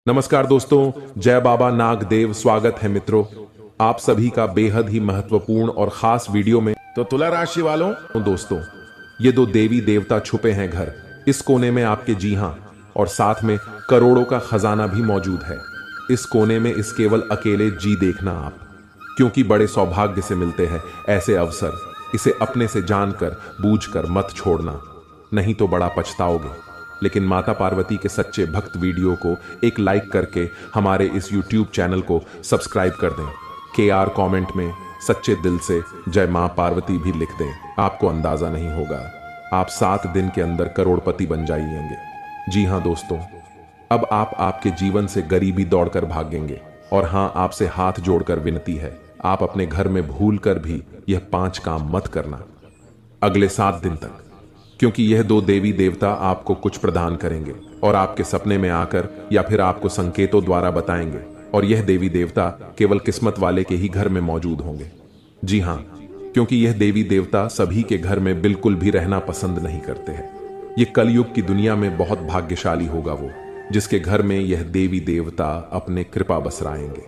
नमस्कार दोस्तों, जय बाबा नागदेव। स्वागत है मित्रों आप सभी का बेहद ही महत्वपूर्ण और खास वीडियो में। तो तुला राशि वालों दोस्तों, ये दो देवी देवता छुपे हैं घर इस कोने में आपके, जी हां, और साथ में करोड़ों का खजाना भी मौजूद है इस कोने में। इस केवल अकेले जी देखना आप, क्योंकि बड़े सौभाग्य से मिलते हैं ऐसे अवसर। इसे अपने से जानकर बूझकर मत छोड़ना, नहीं तो बड़ा पछताओगे। लेकिन माता पार्वती के सच्चे भक्त वीडियो को एक लाइक करके हमारे इस YouTube चैनल को सब्सक्राइब कर दें। KR कमेंट में सच्चे दिल से जय मां पार्वती भी लिख दें। आपको अंदाजा नहीं होगा, आप 7 दिन के अंदर करोड़पति बन जाएंगे। जी हां दोस्तों, अब आप आपके जीवन से गरीबी दौड़कर भागेंगे। और हां, आपसे हाथ जोड़कर विनती है, आप अपने घर में भूल कर भी यह 5 काम मत करना अगले 7 दिन तक, क्योंकि यह दो देवी देवता आपको कुछ प्रदान करेंगे और आपके सपने में आकर या फिर आपको संकेतों द्वारा बताएंगे। और यह देवी देवता केवल किस्मत वाले के ही घर में मौजूद होंगे। जी हां, क्योंकि यह देवी देवता सभी के घर में बिल्कुल भी रहना पसंद नहीं करते हैं। यह कलयुग की दुनिया में बहुत भाग्यशाली होगा वो, जिसके घर में यह देवी देवता अपने कृपा बसराएंगे।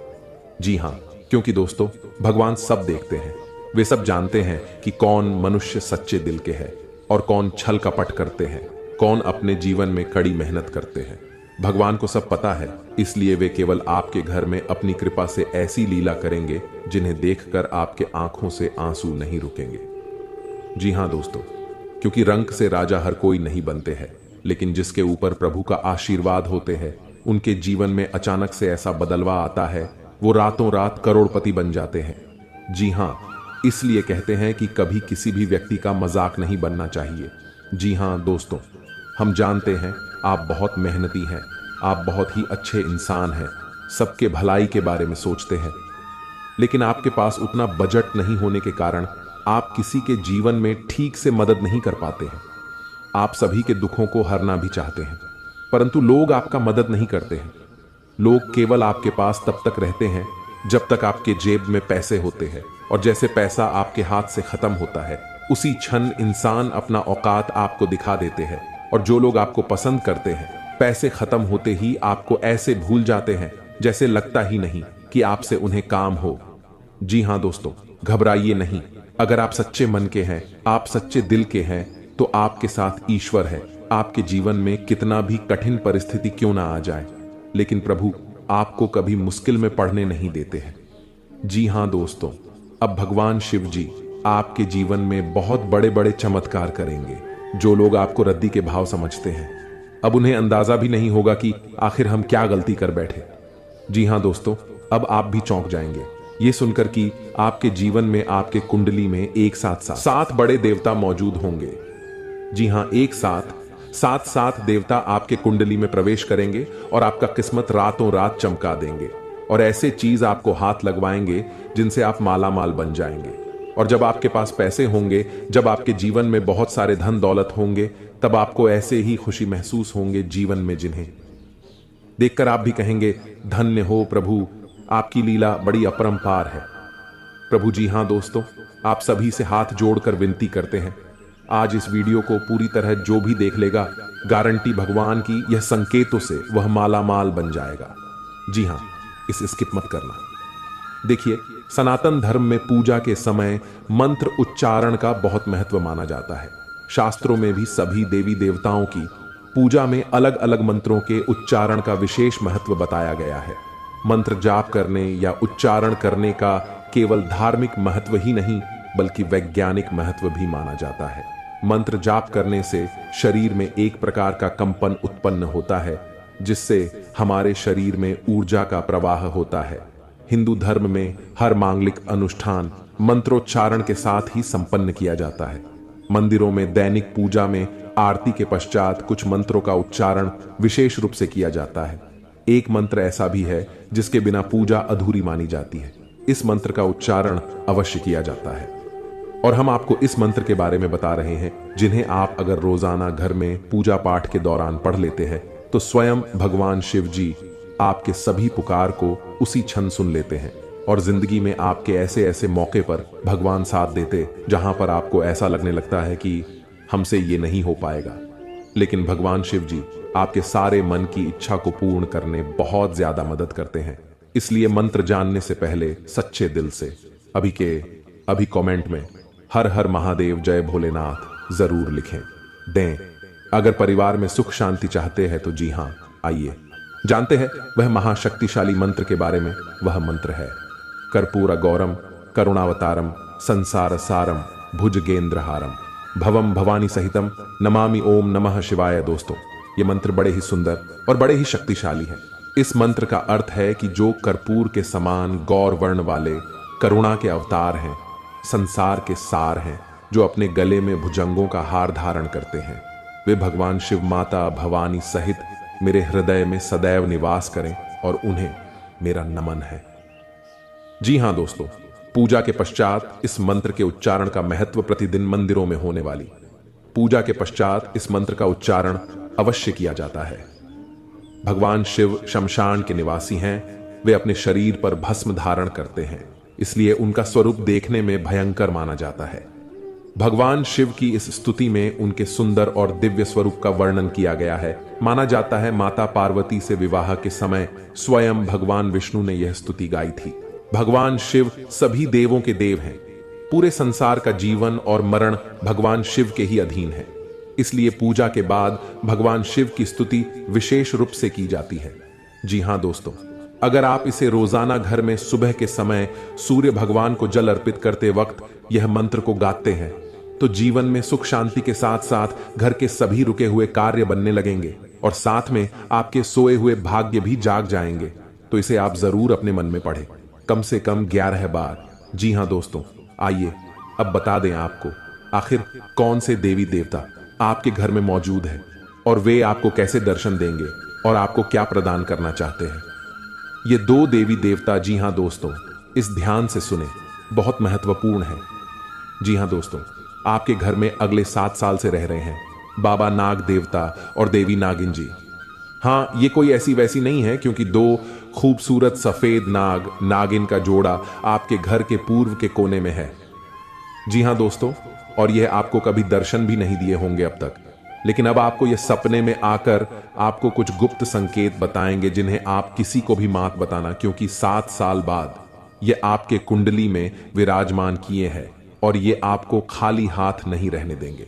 जी हां, क्योंकि दोस्तों भगवान सब देखते हैं, वे सब जानते हैं कि कौन मनुष्य सच्चे दिल के हैं और कौन छल कपट करते हैं, कौन अपने जीवन में कड़ी मेहनत करते हैं। भगवान को सब पता है, इसलिए वे केवल आपके घर में अपनी कृपा से ऐसी लीला करेंगे जिन्हें देखकर आपके आंखों से आंसू नहीं रुकेंगे। जी हां दोस्तों, क्योंकि रंग से राजा हर कोई नहीं बनते हैं, लेकिन जिसके ऊपर प्रभु का आशीर्वाद होते हैं उनके जीवन में अचानक से ऐसा बदलवा आता है, वो रातों रात करोड़पति बन जाते हैं। जी हां, इसलिए कहते हैं कि कभी किसी भी व्यक्ति का मजाक नहीं बनना चाहिए। जी हां दोस्तों, हम जानते हैं आप बहुत मेहनती हैं, आप बहुत ही अच्छे इंसान हैं, सबके भलाई के बारे में सोचते हैं, लेकिन आपके पास उतना बजट नहीं होने के कारण आप किसी के जीवन में ठीक से मदद नहीं कर पाते हैं। आप सभी के दुखों को हरना भी चाहते हैं, परंतु लोग आपका मदद नहीं करते हैं। लोग केवल आपके पास तब तक रहते हैं जब तक आपके जेब में पैसे होते हैं, और जैसे पैसा आपके हाथ से खत्म होता है उसी क्षण इंसान अपना औकात आपको दिखा देते हैं। और जो लोग आपको पसंद करते हैं पैसे खत्म होते ही आपको ऐसे भूल जाते हैं जैसे लगता ही नहीं कि आपसे उन्हें काम हो। जी हां दोस्तों, घबराइए नहीं। अगर आप सच्चे मन के हैं, आप सच्चे दिल के हैं, तो आपके साथ ईश्वर है। आपके जीवन में कितना भी कठिन परिस्थिति क्यों ना आ जाए, लेकिन प्रभु आपको कभी मुश्किल में पड़ने नहीं देते हैं। जी हां दोस्तों, अब भगवान शिव जी आपके जीवन में बहुत बड़े बड़े चमत्कार करेंगे। जो लोग आपको रद्दी के भाव समझते हैं, अब उन्हें अंदाजा भी नहीं होगा कि आखिर हम क्या गलती कर बैठे। जी हां दोस्तों, अब आप भी चौंक जाएंगे ये सुनकर कि आपके जीवन में, आपके कुंडली में एक साथ 7 बड़े देवता मौजूद होंगे। जी हां, एक साथ 7 देवता आपके कुंडली में प्रवेश करेंगे और आपका किस्मत रातों रात चमका देंगे, और ऐसे चीज आपको हाथ लगवाएंगे जिनसे आप माला माल बन जाएंगे। और जब आपके पास पैसे होंगे, जब आपके जीवन में बहुत सारे धन दौलत होंगे, तब आपको ऐसे ही खुशी महसूस होंगे जीवन में, जिन्हें देखकर आप भी कहेंगे धन्य हो प्रभु, आपकी लीला बड़ी अपरंपार है प्रभु। जी हां दोस्तों, आप सभी से हाथ जोड़कर विनती करते हैं, आज इस वीडियो को पूरी तरह जो भी देख लेगा, गारंटी भगवान की यह संकेतों से वह माला माल बन जाएगा। जी हां, इसे स्किप मत करना। देखिए, सनातन धर्म में पूजा के समय मंत्र उच्चारण का बहुत महत्व माना जाता है। शास्त्रों में भी सभी देवी देवताओं की पूजा में अलग अलग मंत्रों के उच्चारण का विशेष महत्व बताया गया है। मंत्र जाप करने या उच्चारण करने का केवल धार्मिक महत्व ही नहीं, बल्कि वैज्ञानिक महत्व भी माना जाता है। मंत्र जाप करने से शरीर में एक प्रकार का कंपन उत्पन्न होता है, जिससे हमारे शरीर में ऊर्जा का प्रवाह होता है। हिंदू धर्म में हर मांगलिक अनुष्ठान मंत्रोच्चारण के साथ ही संपन्न किया जाता है। मंदिरों में दैनिक पूजा में आरती के पश्चात कुछ मंत्रों का उच्चारण विशेष रूप से किया जाता है। एक मंत्र ऐसा भी है जिसके बिना पूजा अधूरी मानी जाती है। इस मंत्र का उच्चारण अवश्य किया जाता है, और हम आपको इस मंत्र के बारे में बता रहे हैं, जिन्हें आप अगर रोजाना घर में पूजा पाठ के दौरान पढ़ लेते हैं तो स्वयं भगवान शिव जी आपके सभी पुकार को उसी क्षण सुन लेते हैं, और जिंदगी में आपके ऐसे ऐसे मौके पर भगवान साथ देते जहां पर आपको ऐसा लगने लगता है कि हमसे ये नहीं हो पाएगा। लेकिन भगवान शिव जी आपके सारे मन की इच्छा को पूर्ण करने बहुत ज्यादा मदद करते हैं। इसलिए मंत्र जानने से पहले सच्चे दिल से अभी कमेंट में हर हर महादेव जय भोलेनाथ जरूर लिखें दें। अगर परिवार में सुख शांति चाहते हैं तो जी हां, आइए जानते हैं वह महाशक्तिशाली मंत्र के बारे में। वह मंत्र है कर्पूर गौरम करुणावतारम संसार सारम भुजगेंद्रहारम भवम भवानी सहितम नमामि ओम नमः शिवाय। दोस्तों, ये मंत्र बड़े ही सुंदर और बड़े ही शक्तिशाली है। इस मंत्र का अर्थ है कि जो कर्पूर के समान गौर वर्ण वाले करुणा के अवतार हैं, संसार के सार हैं, जो अपने गले में भुजंगों का हार धारण करते हैं, वे भगवान शिव माता भवानी सहित मेरे हृदय में सदैव निवास करें और उन्हें मेरा नमन है। जी हां दोस्तों, पूजा के पश्चात इस मंत्र के उच्चारण का महत्व प्रतिदिन मंदिरों में होने वाली पूजा के पश्चात इस मंत्र का उच्चारण अवश्य किया जाता है। भगवान शिव शमशान के निवासी हैं। वे अपने शरीर पर भस्म धारण करते हैं, इसलिए उनका स्वरूप देखने में भयंकर माना जाता है। भगवान शिव की इस स्तुति में उनके सुंदर और दिव्य स्वरूप का वर्णन किया गया है। माना जाता है माता पार्वती से विवाह के समय स्वयं भगवान विष्णु ने यह स्तुति गाई थी। भगवान शिव सभी देवों के देव हैं। पूरे संसार का जीवन और मरण भगवान शिव के ही अधीन है। इसलिए पूजा के बाद भगवान शिव की स्तुति विशेष रूप से की जाती है। जी हां दोस्तों, अगर आप इसे रोजाना घर में सुबह के समय सूर्य भगवान को जल अर्पित करते वक्त यह मंत्र को गाते हैं तो जीवन में सुख शांति के साथ साथ घर के सभी रुके हुए कार्य बनने लगेंगे और साथ में आपके सोए हुए भाग्य भी जाग जाएंगे। तो इसे आप जरूर अपने मन में पढ़ें, कम से कम 11 बार। जी हां दोस्तों, आइए अब बता दें आपको आखिर कौन से देवी देवता आपके घर में मौजूद है और वे आपको कैसे दर्शन देंगे और आपको क्या प्रदान करना चाहते हैं। ये 2 देवी देवता, जी हां दोस्तों, इस ध्यान से सुने, बहुत महत्वपूर्ण है। जी हां दोस्तों, आपके घर में अगले 7 साल से रह रहे हैं बाबा नाग देवता और देवी नागिन जी। हां, ये कोई ऐसी वैसी नहीं है, क्योंकि 2 खूबसूरत सफेद नाग नागिन का जोड़ा आपके घर के पूर्व के कोने में है। जी हां दोस्तों, और यह आपको कभी दर्शन भी नहीं दिए होंगे अब तक, लेकिन अब आपको यह सपने में आकर आपको कुछ गुप्त संकेत बताएंगे जिन्हें आप किसी को भी मत बताना, क्योंकि 7 साल बाद ये आपके कुंडली में विराजमान किए हैं और ये आपको खाली हाथ नहीं रहने देंगे।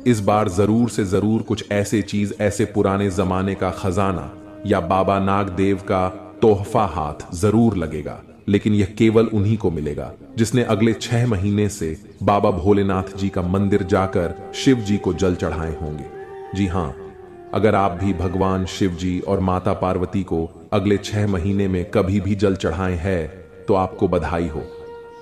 इस बार जरूर से जरूर कुछ ऐसे चीज, ऐसे पुराने जमाने का खजाना या बाबा नाग देव का तोहफा हाथ जरूर लगेगा, लेकिन यह केवल उन्हीं को मिलेगा जिसने अगले 6 महीने से बाबा भोलेनाथ जी का मंदिर जाकर शिव जी को जल चढ़ाए होंगे। जी हां, अगर आप भी भगवान शिव जी और माता पार्वती को अगले 6 महीने में कभी भी जल चढ़ाए हैं तो आपको बधाई हो।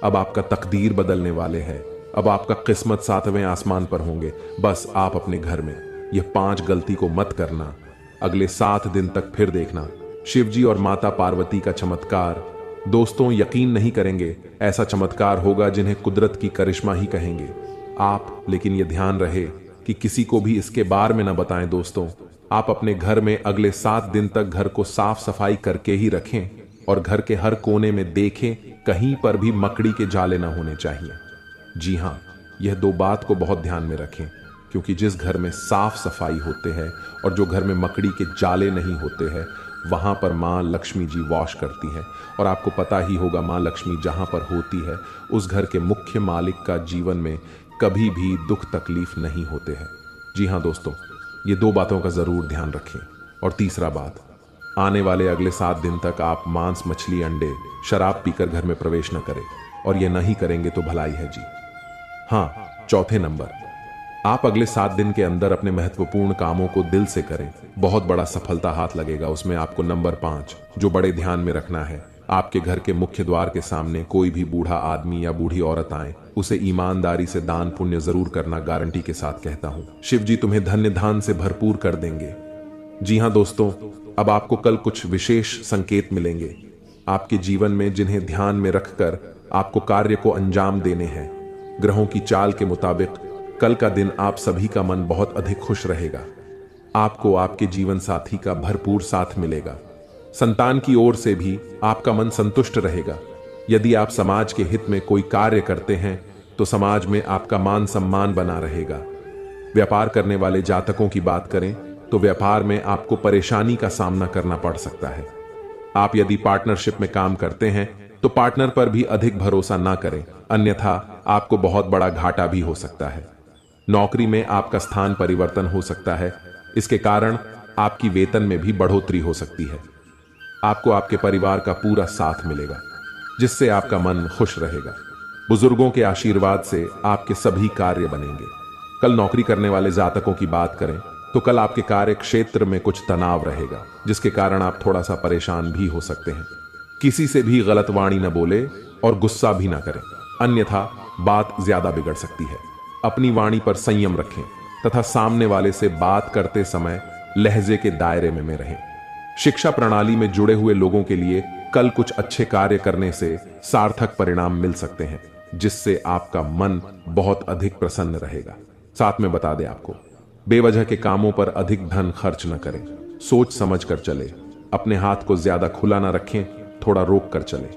अब आपका तकदीर बदलने वाले हैं। अब आपका किस्मत 7वें आसमान पर होंगे। बस आप अपने घर में यह 5 गलती को मत करना। अगले 7 दिन तक फिर देखना शिव जी और माता पार्वती का चमत्कार। दोस्तों, यकीन नहीं करेंगे, ऐसा चमत्कार होगा जिन्हें कुदरत की करिश्मा ही कहेंगे आप। लेकिन यह ध्यान रहे कि किसी को भी इसके बारे में न बताएं। दोस्तों, आप अपने घर में अगले 7 दिन तक घर को साफ सफाई करके ही रखें और घर के हर कोने में देखें, कहीं पर भी मकड़ी के जाले न होने चाहिए। जी हां, यह 2 बात को बहुत ध्यान में रखें, क्योंकि जिस घर में साफ सफाई होते हैं और जो घर में मकड़ी के जाले नहीं होते हैं, वहां पर मां लक्ष्मी जी वास करती हैं। और आपको पता ही होगा, मां लक्ष्मी जहां पर होती है उस घर के मुख्य मालिक का जीवन में कभी भी दुख तकलीफ नहीं होते हैं। जी हां दोस्तों, ये 2 बातों का जरूर ध्यान रखें। और तीसरा बात, आने वाले अगले 7 दिन तक आप मांस, मछली, अंडे, शराब पीकर घर में प्रवेश न करें, और ये नहीं करेंगे तो भलाई है जी। हाँ, चौथे नंबर, आप अगले 7 दिन के अंदर अपने महत्वपूर्ण कामों को दिल से करें, बहुत बड़ा सफलता हाथ लगेगा। उसमें आपको नंबर 5 जो बड़े ध्यान में रखना है, आपके घर के मुख्य द्वार के सामने कोई भी बूढ़ा आदमी या बूढ़ी औरत आए, उसे ईमानदारी से दान पुण्य जरूर करना, गारंटी के साथ कहता हूं। शिव जी तुम्हें धन्य धान से भरपूर कर देंगे। जी हां दोस्तों, अब आपको कल कुछ विशेष संकेत मिलेंगे आपके जीवन में, जिन्हें ध्यान में रखकर आपको कार्य को अंजाम देने हैं। ग्रहों की चाल के मुताबिक कल का दिन आप सभी का मन बहुत अधिक खुश रहेगा। आपको आपके जीवन साथी का भरपूर साथ मिलेगा। संतान की ओर से भी आपका मन संतुष्ट रहेगा। यदि आप समाज के हित में कोई कार्य करते हैं तो समाज में आपका मान सम्मान बना रहेगा। व्यापार करने वाले जातकों की बात करें तो व्यापार में आपको परेशानी का सामना करना पड़ सकता है। आप यदि पार्टनरशिप में काम करते हैं तो पार्टनर पर भी अधिक भरोसा ना करें, अन्यथा आपको बहुत बड़ा घाटा भी हो सकता है। नौकरी में आपका स्थान परिवर्तन हो सकता है, इसके कारण आपकी वेतन में भी बढ़ोतरी हो सकती है। आपको आपके परिवार का पूरा साथ मिलेगा, जिससे आपका मन खुश रहेगा। बुजुर्गों के आशीर्वाद से आपके सभी कार्य बनेंगे। कल नौकरी करने वाले जातकों की बात करें तो कल आपके कार्य क्षेत्र में कुछ तनाव रहेगा, जिसके कारण आप थोड़ा सा परेशान भी हो सकते हैं। किसी से भी गलत वाणी न बोले और गुस्सा भी ना करें, अन्यथा बात ज्यादा बिगड़ सकती है। अपनी वाणी पर संयम रखें तथा सामने वाले से बात करते समय लहजे के दायरे में रहें। शिक्षा प्रणाली में जुड़े हुए लोगों के लिए कल कुछ अच्छे कार्य करने से सार्थक परिणाम मिल सकते हैं, जिससे आपका मन बहुत अधिक प्रसन्न रहेगा। साथ में बता दें आपको, बेवजह के कामों पर अधिक धन खर्च न करें, सोच समझ कर चले। अपने हाथ को ज्यादा खुला न रखें, थोड़ा रोक कर चले।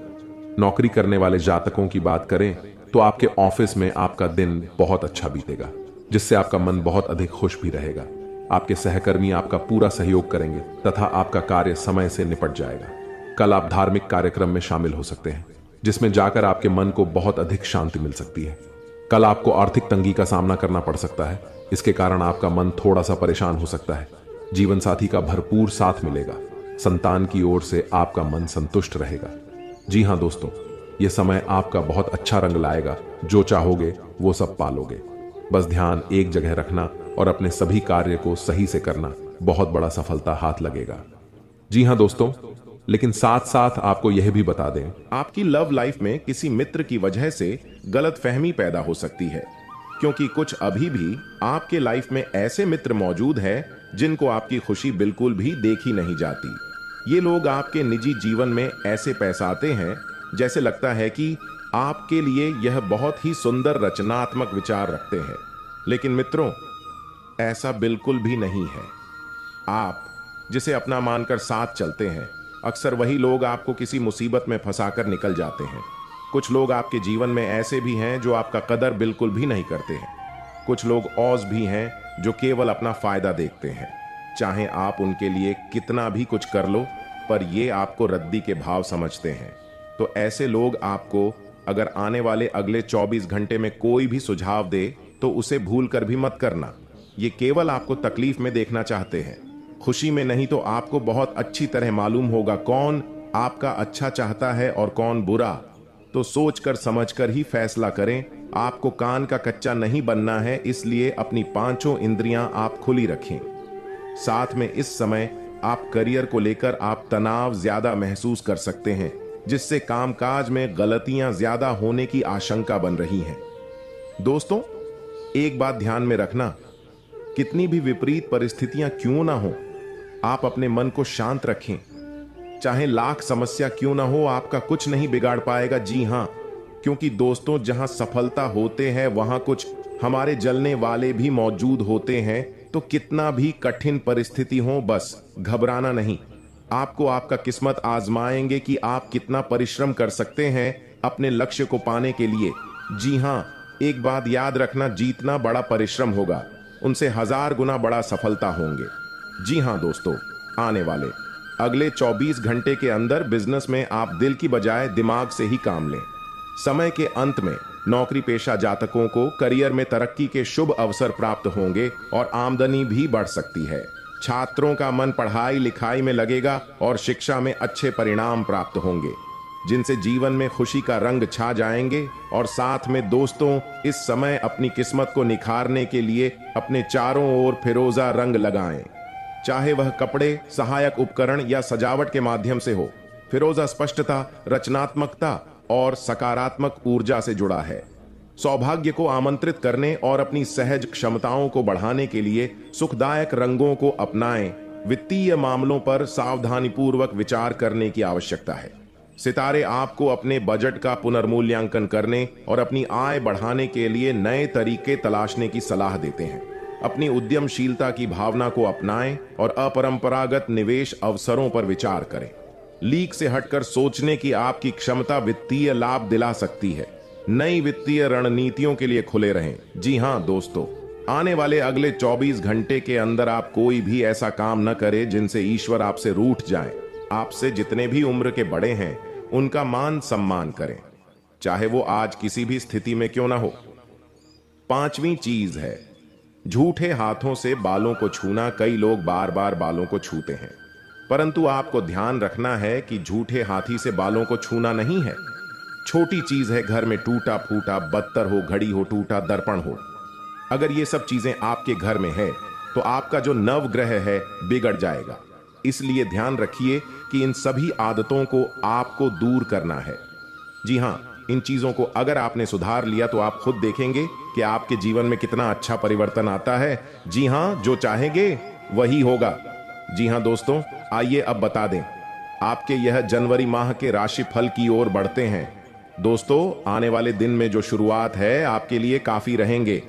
नौकरी करने वाले जातकों की बात करें तो आपके ऑफिस में आपका दिन बहुत अच्छा बीतेगा, जिससे आपका मन बहुत अधिक खुश भी रहेगा। आपके सहकर्मी आपका पूरा सहयोग करेंगे तथा आपका कार्य समय से निपट जाएगा। कल आप धार्मिक कार्यक्रम में शामिल हो सकते हैं, जिसमें जाकर आपके मन को बहुत अधिक शांति मिल सकती है। कल आपको आर्थिक तंगी का सामना करना पड़ सकता है, इसके कारण आपका मन थोड़ा सा परेशान हो सकता है। जीवन साथी का भरपूर साथ मिलेगा। संतान की ओर से आपका मन संतुष्ट रहेगा। जी हां दोस्तों, यह समय आपका बहुत अच्छा रंग लाएगा। जो चाहोगे वो सब पालोगे। बस ध्यान एक जगह रखना और अपने सभी कार्य को सही से करना, बहुत बड़ा सफलता हाथ लगेगा। जी हां दोस्तों, लेकिन साथ साथ आपको यह भी बता दें, आपकी लव लाइफ में किसी मित्र की वजह से गलतफहमी पैदा हो सकती है, क्योंकि कुछ अभी भी आपके लाइफ में ऐसे मित्र मौजूद हैं जिनको आपकी खुशी बिल्कुल भी देखी नहीं जाती। ये लोग आपके निजी जीवन में ऐसे पैसाते हैं जैसे लगता है कि आपके लिए यह बहुत ही सुंदर रचनात्मक विचार रखते हैं, लेकिन मित्रों, ऐसा बिल्कुल भी नहीं है। आप जिसे अपना मानकर साथ चलते हैं, अक्सर वही लोग आपको किसी मुसीबत में फंसाकर निकल जाते हैं। कुछ लोग आपके जीवन में ऐसे भी हैं जो आपका कदर बिल्कुल भी नहीं करते हैं। कुछ लोग औज भी हैं जो केवल अपना फायदा देखते हैं, चाहे आप उनके लिए कितना भी कुछ कर लो, पर ये आपको रद्दी के भाव समझते हैं। तो ऐसे लोग आपको अगर आने वाले अगले 24 घंटे में कोई भी सुझाव दे तो उसे भूल कर भी मत करना। ये केवल आपको तकलीफ में देखना चाहते हैं, खुशी में नहीं। तो आपको बहुत अच्छी तरह मालूम होगा कौन आपका अच्छा चाहता है और कौन बुरा। तो सोचकर समझकर ही फैसला करें। आपको कान का कच्चा नहीं बनना है, इसलिए अपनी पांचों इंद्रियां आप खुली रखें। साथ में इस समय आप करियर को लेकर आप तनाव ज्यादा महसूस कर सकते हैं, जिससे कामकाज में गलतियां ज्यादा होने की आशंका बन रही है। दोस्तों, एक बात ध्यान में रखना, कितनी भी विपरीत परिस्थितियां क्यों ना हो, आप अपने मन को शांत रखें। चाहे लाख समस्या क्यों ना हो, आपका कुछ नहीं बिगाड़ पाएगा। जी हां, क्योंकि दोस्तों, जहां सफलता होते हैं वहां कुछ हमारे जलने वाले भी मौजूद होते हैं। तो कितना भी कठिन परिस्थिति हो, बस घबराना नहीं। आपको आपका किस्मत आजमाएंगे कि आप कितना परिश्रम कर सकते हैं अपने लक्ष्य को पाने के लिए। जी हां, एक बात याद रखना, जीतना बड़ा परिश्रम होगा, उनसे 1000 गुना बड़ा सफलता होंगे। जी हां दोस्तों, आने वाले अगले 24 घंटे के अंदर बिजनेस में आप दिल की बजाय दिमाग से ही काम लें। समय के अंत में नौकरी पेशा जातकों को करियर में तरक्की के शुभ अवसर प्राप्त होंगे और आमदनी भी बढ़ सकती है। छात्रों का मन पढ़ाई लिखाई में लगेगा और शिक्षा में अच्छे परिणाम प्राप्त होंगे, जिनसे जीवन में खुशी का रंग छा जाएंगे। और साथ में दोस्तों, इस समय अपनी किस्मत को निखारने के लिए अपने चारों ओर फिरोजा रंग लगाएं, चाहे वह कपड़े, सहायक उपकरण या सजावट के माध्यम से हो। फिरोजा स्पष्टता, रचनात्मकता और सकारात्मक ऊर्जा से जुड़ा है। सौभाग्य को आमंत्रित करने और अपनी सहज क्षमताओं को बढ़ाने के लिए सुखदायक रंगों को अपनाएं। वित्तीय मामलों पर सावधानीपूर्वक विचार करने की आवश्यकता है। सितारे आपको अपने बजट का पुनर्मूल्यांकन करने और अपनी आय बढ़ाने के लिए नए तरीके तलाशने की सलाह देते हैं। अपनी उद्यमशीलता की भावना को अपनाएं और अपरंपरागत निवेश अवसरों पर विचार करें। लीक से हटकर सोचने की आपकी क्षमता वित्तीय लाभ दिला सकती है। नई वित्तीय रणनीतियों के लिए खुले रहें। जी हां दोस्तों, आने वाले अगले 24 घंटे के अंदर आप कोई भी ऐसा काम न करें जिनसे ईश्वर आपसे रूठ जाए। आपसे जितने भी उम्र के बड़े हैं उनका मान सम्मान करें, चाहे वो आज किसी भी स्थिति में क्यों ना हो। 5वीं चीज है झूठे हाथों से बालों को छूना। कई लोग बार बार बालों को छूते हैं, परंतु आपको ध्यान रखना है कि झूठे हाथी से बालों को छूना नहीं है। छोटी चीज है, घर में टूटा फूटा बत्तर हो, घड़ी हो, टूटा दर्पण हो, अगर ये सब चीजें आपके घर में है तो आपका जो नवग्रह है बिगड़ जाएगा। इसलिए ध्यान रखिए कि इन सभी आदतों को आपको दूर करना है। जी हां, इन चीजों को अगर आपने सुधार लिया तो आप खुद देखेंगे कि आपके जीवन में कितना अच्छा परिवर्तन आता है। जी हां, जो चाहेंगे वही होगा। जी हां दोस्तों, आइए अब बता दें आपके यह जनवरी माह के राशि फल की ओर बढ़ते हैं। दोस्तों, आने वाले दिन में जो शुरुआत है आपके लिए काफी रहेंगे।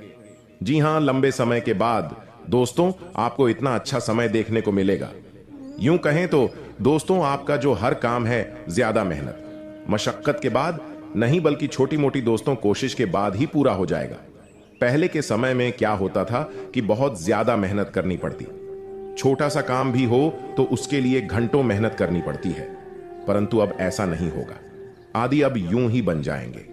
जी हां, लंबे समय के बाद दोस्तों आपको इतना अच्छा समय देखने को मिलेगा। यूं कहें तो दोस्तों आपका जो हर काम है ज्यादा मेहनत मशक्कत के बाद नहीं बल्कि छोटी मोटी दोस्तों कोशिश के बाद ही पूरा हो जाएगा। पहले के समय में क्या होता था कि बहुत ज्यादा मेहनत करनी पड़ती, छोटा सा काम भी हो तो उसके लिए घंटों मेहनत करनी पड़ती है, परंतु अब ऐसा नहीं होगा। आदि अब यूं ही बन जाएंगे।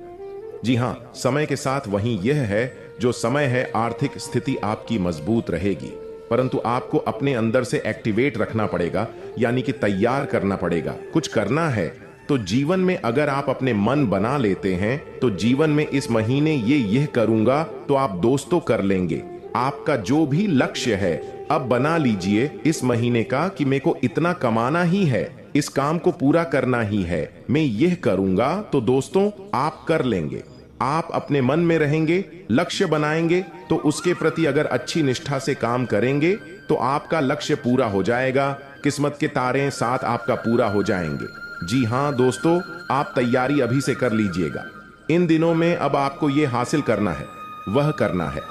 जी हां, समय के साथ वहीं यह है जो समय है, आर्थिक स्थिति आपकी मजबूत रहेगी, परंतु आपको अपने अंदर से एक्टिवेट रखना पड़ेगा, यानी कि तैयार करना पड़ेगा। कुछ करना है तो जीवन में अगर आप अपने मन बना लेते हैं तो जीवन में इस महीने यह करूंगा तो आप दोस्तों कर लेंगे। आपका जो भी लक्ष्य है अब बना लीजिए इस महीने का कि मेरे को इतना कमाना ही है, इस काम को पूरा करना ही है, मैं यह करूंगा तो दोस्तों आप कर लेंगे। आप अपने मन में रहेंगे, लक्ष्य बनाएंगे तो उसके प्रति अगर अच्छी निष्ठा से काम करेंगे तो आपका लक्ष्य पूरा हो जाएगा। किस्मत के तारे साथ आपका पूरा हो जाएंगे। जी हां दोस्तों, आप तैयारी अभी से कर लीजिएगा। इन दिनों में अब आपको यह हासिल करना है, वह करना है।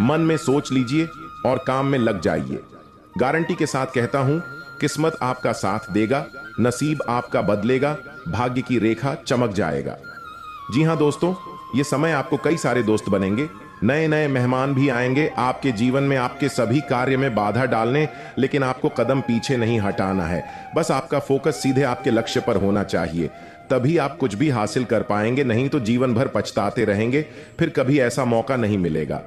मन में सोच लीजिए और काम में लग जाइए। गारंटी के साथ कहता हूं, किस्मत आपका साथ देगा, नसीब आपका बदलेगा, भाग्य की रेखा चमक जाएगा। जी हां दोस्तों, ये समय आपको कई सारे दोस्त बनेंगे, नए नए मेहमान भी आएंगे आपके जीवन में, आपके सभी कार्य में बाधा डालने, लेकिन आपको कदम पीछे नहीं हटाना है। बस आपका फोकस सीधे आपके लक्ष्य पर होना चाहिए, तभी आप कुछ भी हासिल कर पाएंगे, नहीं तो जीवन भर पछताते रहेंगे, फिर कभी ऐसा मौका नहीं मिलेगा।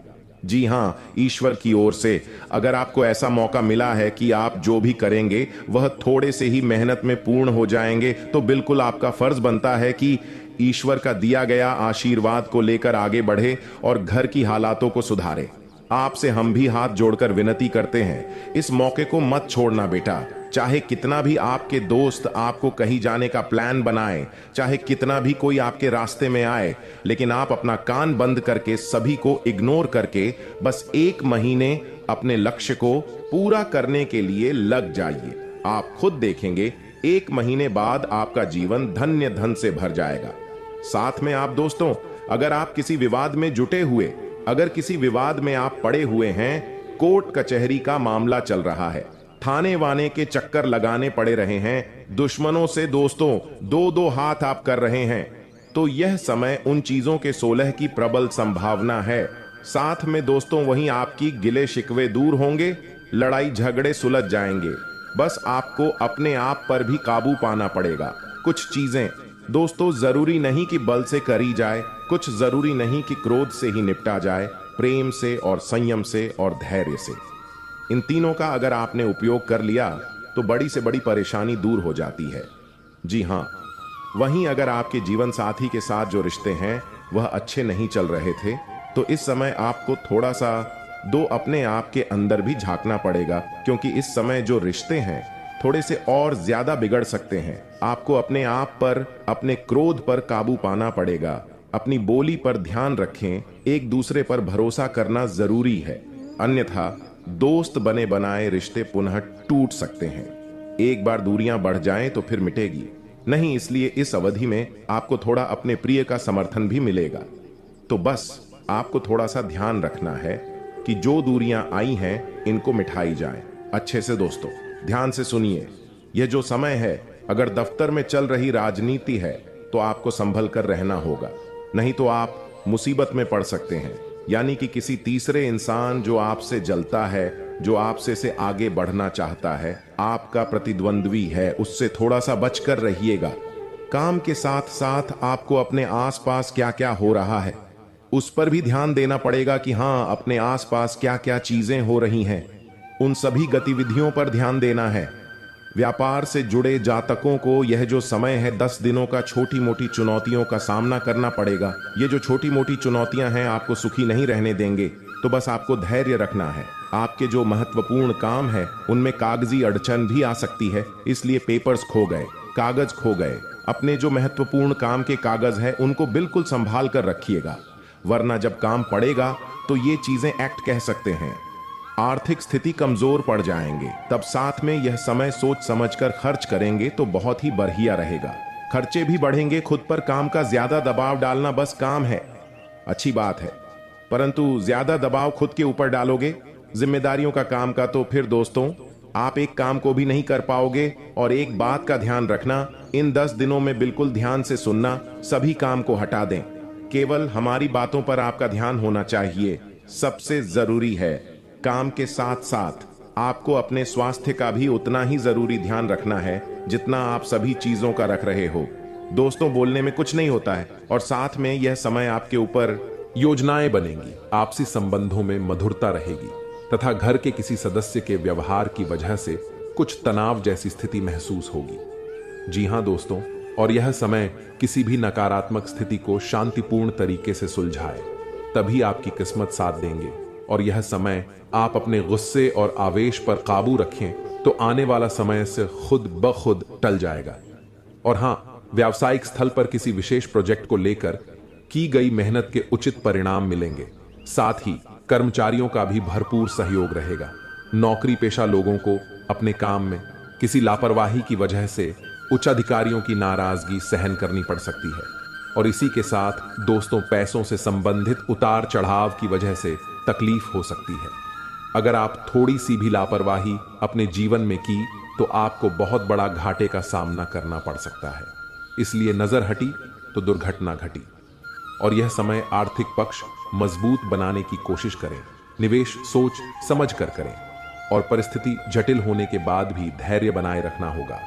जी हां, ईश्वर की ओर से अगर आपको ऐसा मौका मिला है कि आप जो भी करेंगे वह थोड़े से ही मेहनत में पूर्ण हो जाएंगे, तो बिल्कुल आपका फर्ज बनता है कि ईश्वर का दिया गया आशीर्वाद को लेकर आगे बढ़े और घर की हालातों को सुधारे। आपसे हम भी हाथ जोड़कर विनती करते हैं, इस मौके को मत छोड़ना बेटा। चाहे कितना भी आपके दोस्त आपको कहीं जाने का प्लान बनाए, चाहे कितना भी कोई आपके रास्ते में आए, लेकिन आप अपना कान बंद करके सभी को इग्नोर करके बस 1 महीने अपने लक्ष्य को पूरा करने के लिए लग जाइए। आप खुद देखेंगे 1 महीने बाद आपका जीवन धन्य धन से भर जाएगा। साथ में आप दोस्तों, अगर आप किसी विवाद में जुटे हुए, अगर किसी विवाद में आप पड़े हुए हैं, कोर्ट कचहरी का मामला चल रहा है, थाने वाने के चक्कर लगाने पड़े रहे हैं, दुश्मनों से दोस्तों 2-2 हाथ आप कर रहे हैं, तो यह समय उन चीजों के 16 की प्रबल संभावना है। साथ में दोस्तों वहीं आपकी गिले शिकवे दूर होंगे, लड़ाई झगड़े सुलझ जाएंगे। बस आपको अपने आप पर भी काबू पाना पड़ेगा। कुछ चीजें दोस्तों जरूरी नहीं कि बल से करी जाए, कुछ जरूरी नहीं कि क्रोध से ही निपटा जाए, प्रेम से और संयम से और धैर्य से। इन तीनों का अगर आपने उपयोग कर लिया तो बड़ी से बड़ी परेशानी दूर हो जाती है। जी हां, वहीं अगर आपके जीवन साथी के साथ जो रिश्ते हैं वह अच्छे नहीं चल रहे थे, तो इस समय आपको थोड़ा सा अपने आप के अंदर भी झांकना पड़ेगा, क्योंकि इस समय जो रिश्ते हैं थोड़े से और ज्यादा बिगड़ सकते हैं। आपको अपने आप पर, अपने क्रोध पर काबू पाना पड़ेगा। अपनी बोली पर ध्यान रखें, एक दूसरे पर भरोसा करना जरूरी है, अन्यथा दोस्त बने बनाए रिश्ते पुनः टूट सकते हैं। एक बार दूरियां बढ़ जाएं तो फिर मिटेगी नहीं, इसलिए इस अवधि में आपको थोड़ा अपने प्रिय का समर्थन भी मिलेगा। तो बस आपको थोड़ा सा ध्यान रखना है कि जो दूरियां आई हैं इनको मिटाई जाए। अच्छे से दोस्तों ध्यान से सुनिए, यह जो समय है, अगर दफ्तर में चल रही राजनीति है तो आपको संभल कर रहना होगा, नहीं तो आप मुसीबत में पड़ सकते हैं। यानी कि किसी तीसरे इंसान जो आपसे जलता है, जो आपसे से आगे बढ़ना चाहता है, आपका प्रतिद्वंद्वी है, उससे थोड़ा सा बचकर रहिएगा। काम के साथ साथ आपको अपने आसपास क्या क्या हो रहा है उस पर भी ध्यान देना पड़ेगा कि हाँ, अपने आसपास क्या क्या चीजें हो रही हैं, उन सभी गतिविधियों पर ध्यान देना है। व्यापार से जुड़े जातकों को यह जो समय है 10 दिनों का छोटी मोटी चुनौतियों का सामना करना पड़ेगा। ये जो छोटी मोटी चुनौतियां हैं आपको सुखी नहीं रहने देंगे, तो बस आपको धैर्य रखना है। आपके जो महत्वपूर्ण काम है उनमें कागजी अड़चन भी आ सकती है, इसलिए पेपर्स खो गए, कागज खो गए, अपने जो महत्वपूर्ण काम के कागज है उनको बिल्कुल संभाल कर रखिएगा, वरना जब काम पड़ेगा तो ये चीजें एक्ट कह सकते हैं। आर्थिक स्थिति कमजोर पड़ जाएंगे, तब साथ में यह समय सोच समझकर खर्च करेंगे तो बहुत ही बढ़िया रहेगा। खर्चे भी बढ़ेंगे, खुद पर काम का ज्यादा दबाव डालना बस काम है, अच्छी बात है, परंतु ज्यादा दबाव खुद के ऊपर डालोगे जिम्मेदारियों का काम का, तो फिर दोस्तों आप एक काम को भी नहीं कर पाओगे। और एक बात का ध्यान रखना, इन 10 दिनों में बिल्कुल ध्यान से सुनना, सभी काम को हटा दें, केवल हमारी बातों पर आपका ध्यान होना चाहिए। सबसे जरूरी है, काम के साथ साथ आपको अपने स्वास्थ्य का भी उतना ही जरूरी ध्यान रखना है जितना आप सभी चीजों का रख रहे हो। दोस्तों, बोलने में कुछ नहीं होता है, और साथ में यह समय आपके ऊपर योजनाएं बनेंगी, आपसी संबंधों में मधुरता रहेगी तथा घर के किसी सदस्य के व्यवहार की वजह से कुछ तनाव जैसी स्थिति महसूस होगी। जी हां दोस्तों, और यह समय किसी भी नकारात्मक स्थिति को शांतिपूर्ण तरीके से सुलझाए, तभी आपकी किस्मत साथ देंगे। और यह समय आप अपने गुस्से और आवेश पर काबू रखें तो आने वाला समय से खुद ब खुद टल जाएगा। और हां, व्यावसायिक स्थल पर किसी विशेष प्रोजेक्ट को लेकर की गई मेहनत के उचित परिणाम मिलेंगे। साथ ही कर्मचारियों का भी भरपूर सहयोग रहेगा। नौकरी पेशा लोगों को अपने काम में किसी लापरवाही की वजह से उच्च अधिकारियों की नाराजगी सहन करनी पड़ सकती है। और इसी के साथ दोस्तों, पैसों से संबंधित उतार चढ़ाव की वजह से तकलीफ हो सकती है। अगर आप थोड़ी सी भी लापरवाही अपने जीवन में की तो आपको बहुत बड़ा घाटे का सामना करना पड़ सकता है। इसलिए नजर हटी तो दुर्घटना घटी। और यह समय आर्थिक पक्ष मजबूत बनाने की कोशिश करें, निवेश सोच समझ कर करें, और परिस्थिति जटिल होने के बाद भी धैर्य बनाए रखना होगा।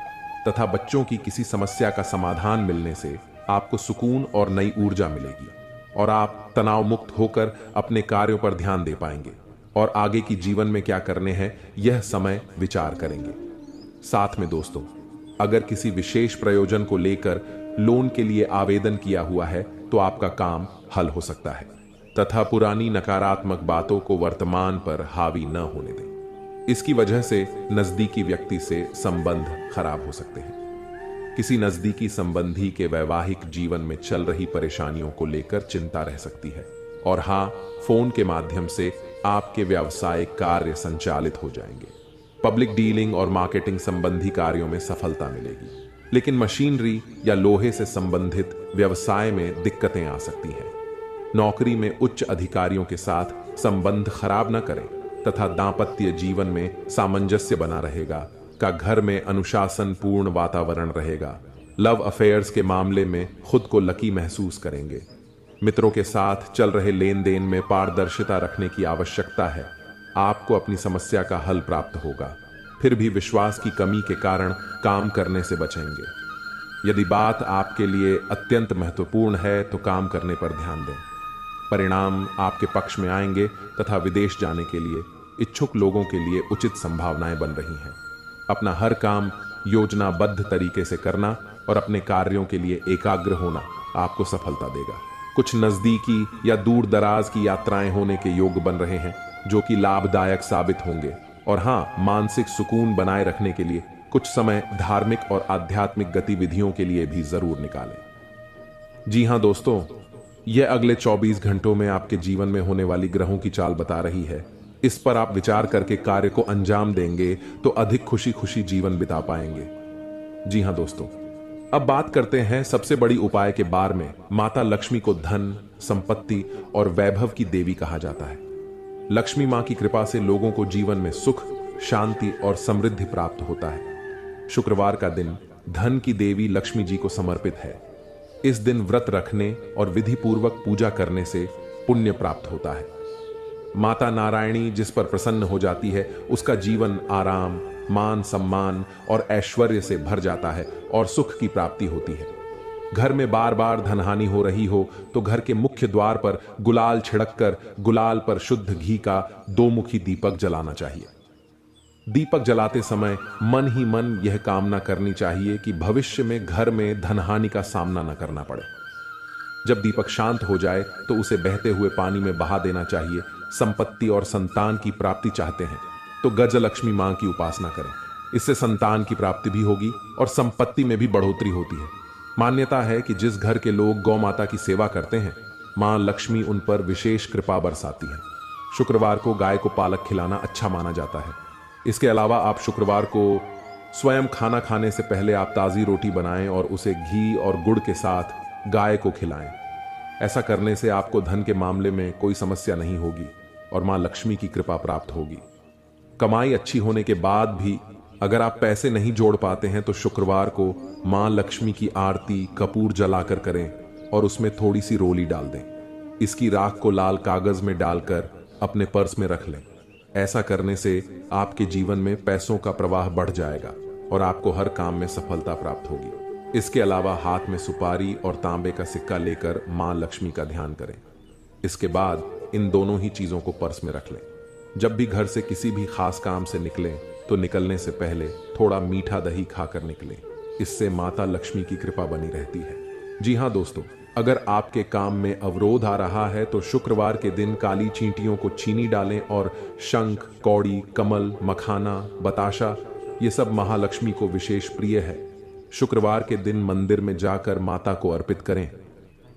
तथा बच्चों की किसी समस्या का समाधान मिलने से आपको सुकून और नई ऊर्जा मिलेगी, और आप तनाव मुक्त होकर अपने कार्यों पर ध्यान दे पाएंगे और आगे की जीवन में क्या करने हैं यह समय विचार करेंगे। साथ में दोस्तों, अगर किसी विशेष प्रयोजन को लेकर लोन के लिए आवेदन किया हुआ है तो आपका काम हल हो सकता है, तथा पुरानी नकारात्मक बातों को वर्तमान पर हावी न होने दें। इसकी वजह से नजदीकी व्यक्ति से संबंध खराब हो सकते हैं। किसी नजदीकी संबंधी के वैवाहिक जीवन में चल रही परेशानियों को लेकर चिंता रह सकती है। और हां, फोन के माध्यम से आपके व्यावसायिक कार्य संचालित हो जाएंगे। पब्लिक डीलिंग और मार्केटिंग संबंधी कार्यों में सफलता मिलेगी, लेकिन मशीनरी या लोहे से संबंधित व्यवसाय में दिक्कतें आ सकती हैं। नौकरी में उच्च अधिकारियों के साथ संबंध खराब न करें तथा दांपत्य जीवन में सामंजस्य बना रहेगा। का घर में अनुशासन पूर्ण वातावरण रहेगा। लव अफेयर्स के मामले में खुद को लकी महसूस करेंगे। मित्रों के साथ चल रहे लेन देन में पारदर्शिता रखने की आवश्यकता है। आपको अपनी समस्या का हल प्राप्त होगा, फिर भी विश्वास की कमी के कारण काम करने से बचेंगे। यदि बात आपके लिए अत्यंत महत्वपूर्ण है तो काम करने पर ध्यान दें। परिणाम आपके पक्ष में आएंगे तथा विदेश जाने के लिए इच्छुक लोगों के लिए उचित संभावनाएं बन रही हैं। अपना हर काम योजनाबद्ध तरीके से करना और अपने कार्यों के लिए एकाग्र होना आपको सफलता देगा। कुछ नजदीकी या दूर दराज की यात्राएं होने के योग बन रहे हैं जो कि लाभदायक साबित होंगे। और हां, मानसिक सुकून बनाए रखने के लिए कुछ समय धार्मिक और आध्यात्मिक गतिविधियों के लिए भी जरूर निकालें। जी हां दोस्तों, यह अगले 24 घंटों में आपके जीवन में होने वाली ग्रहों की चाल बता रही है। इस पर आप विचार करके कार्य को अंजाम देंगे तो अधिक खुशी खुशी जीवन बिता पाएंगे। जी हां दोस्तों, अब बात करते हैं सबसे बड़ी उपाय के बारे में। माता लक्ष्मी को धन, संपत्ति और वैभव की देवी कहा जाता है। लक्ष्मी मां की कृपा से लोगों को जीवन में सुख, शांति और समृद्धि प्राप्त होता है। शुक्रवार का दिन धन की देवी लक्ष्मी जी को समर्पित है। इस दिन व्रत रखने और विधि पूर्वक पूजा करने से पुण्य प्राप्त होता है। माता नारायणी जिस पर प्रसन्न हो जाती है उसका जीवन आराम, मान सम्मान और ऐश्वर्य से भर जाता है और सुख की प्राप्ति होती है। घर में बार बार धनहानि हो रही हो तो घर के मुख्य द्वार पर गुलाल छिड़ककर गुलाल पर शुद्ध घी का 2 मुखी दीपक जलाना चाहिए। दीपक जलाते समय मन ही मन यह कामना करनी चाहिए कि भविष्य में घर में धनहानि का सामना न करना पड़े। जब दीपक शांत हो जाए तो उसे बहते हुए पानी में बहा देना चाहिए। संपत्ति और संतान की प्राप्ति चाहते हैं तो गजलक्ष्मी मां की उपासना करें। इससे संतान की प्राप्ति भी होगी और संपत्ति में भी बढ़ोतरी होती है। मान्यता है कि जिस घर के लोग गौ माता की सेवा करते हैं मां लक्ष्मी उन पर विशेष कृपा बरसाती है। शुक्रवार को गाय को पालक खिलाना अच्छा माना जाता है। इसके अलावा आप शुक्रवार को स्वयं खाना खाने से पहले आप ताज़ी रोटी बनाएं और उसे घी और गुड़ के साथ गाय को खिलाएं। ऐसा करने से आपको धन के मामले में कोई समस्या नहीं होगी और मां लक्ष्मी की कृपा प्राप्त होगी। कमाई अच्छी होने के बाद भी अगर आप पैसे नहीं जोड़ पाते हैं तो शुक्रवार को मां लक्ष्मी की आरती कपूर जलाकर करें और उसमें थोड़ी सी रोली डाल दें। इसकी राख को लाल कागज में डालकर अपने पर्स में रख लें। ऐसा करने से आपके जीवन में पैसों का प्रवाह बढ़ जाएगा और आपको हर काम में सफलता प्राप्त होगी। इसके अलावा हाथ में सुपारी और तांबे का सिक्का लेकर मां लक्ष्मी का ध्यान करें। इसके बाद इन दोनों ही चीजों को पर्स में रख लें। जब भी घर से किसी भी खास काम से निकलें तो निकलने से पहले थोड़ा मीठा दही खाकर निकलें। इससे माता लक्ष्मी की कृपा बनी रहती है। जी हाँ दोस्तों, अगर आपके काम में अवरोध आ रहा है तो शुक्रवार के दिन काली चींटियों को चीनी डालें और शंख, कौड़ी, कमल, मखाना, बताशा ये सब महालक्ष्मी को विशेष प्रिय है। शुक्रवार के दिन मंदिर में जाकर माता को अर्पित करें।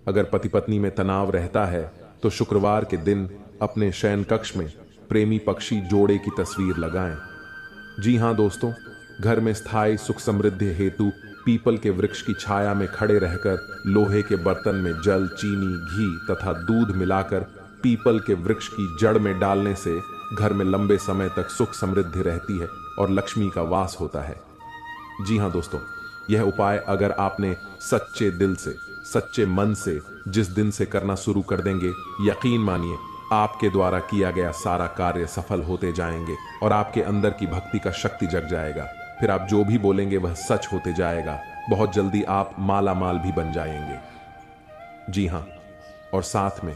अगर पति पत्नी में तनाव रहता है तो शुक्रवार के दिन अपने शयन कक्ष में प्रेमी पक्षी जोड़े की तस्वीर लगाएं। जी हाँ दोस्तों, घर में स्थायी सुख समृद्धि हेतु पीपल के वृक्ष की छाया में खड़े रहकर लोहे के बर्तन में जल, चीनी, घी तथा दूध मिलाकर पीपल के वृक्ष की जड़ में डालने से घर में लंबे समय तक सुख समृद्धि रहती है और लक्ष्मी का वास होता है। जी हाँ दोस्तों, यह उपाय अगर आपने सच्चे दिल से, सच्चे मन से जिस दिन से करना शुरू कर देंगे, यकीन मानिए आपके द्वारा किया गया सारा कार्य सफल होते जाएंगे और आपके अंदर की भक्ति का शक्ति जग जाएगा। फिर आप जो भी बोलेंगे वह सच होते जाएगा। बहुत जल्दी आप माला माल भी बन जाएंगे। जी हाँ, और साथ में